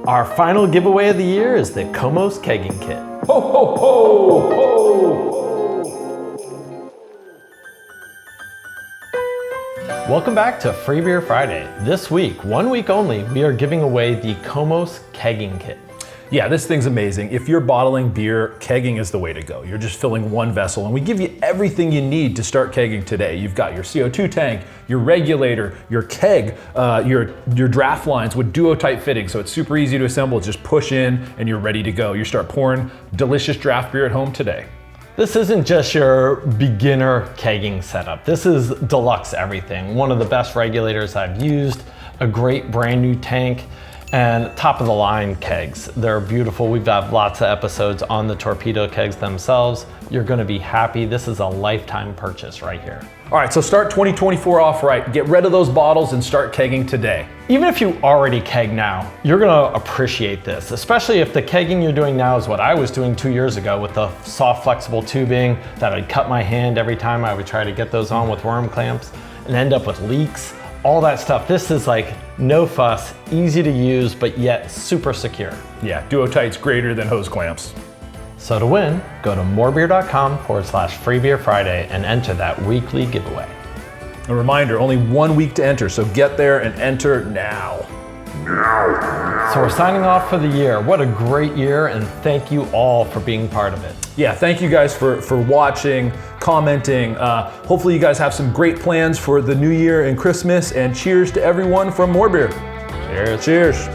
Our final giveaway of the year is the KOMOS Kegging Kit. Ho, ho, ho, ho! Welcome back to Free Beer Friday. This week, 1 week only, we are giving away the KOMOS Kegging Kit. Yeah, this thing's amazing. If you're bottling beer, kegging is the way to go. You're just filling one vessel, and we give you everything you need to start kegging today. You've got your CO2 tank, your regulator, your keg, your draft lines with duo-type fitting, so it's super easy to assemble. Just push in, and you're ready to go. You start pouring delicious draft beer at home today. This isn't just your beginner kegging setup. This is deluxe everything. One of the best regulators I've used, a great brand new tank, and top of the line kegs. They're beautiful. We've got lots of episodes on the torpedo kegs themselves. You're gonna be happy. This is a lifetime purchase right here. All right, so start 2024 off right. Get rid of those bottles and start kegging today. Even if you already keg now, you're gonna appreciate this, especially if the kegging you're doing now is what I was doing 2 years ago with the soft flexible tubing that I'd cut my hand every time I would try to get those on with worm clamps and end up with leaks, all that stuff. This is like no fuss, easy to use, but yet super secure. Yeah, Duo-Tight's greater than hose clamps. So to win, go to morebeer.com/freebeerfriday and enter that weekly giveaway. A reminder, only 1 week to enter, so get there and enter now. So we're signing off for the year. What a great year, and thank you all for being part of it. Yeah, thank you guys for watching, commenting. Hopefully you guys have some great plans for the new year and Christmas, and cheers to everyone from MoreBeer. Cheers. Cheers.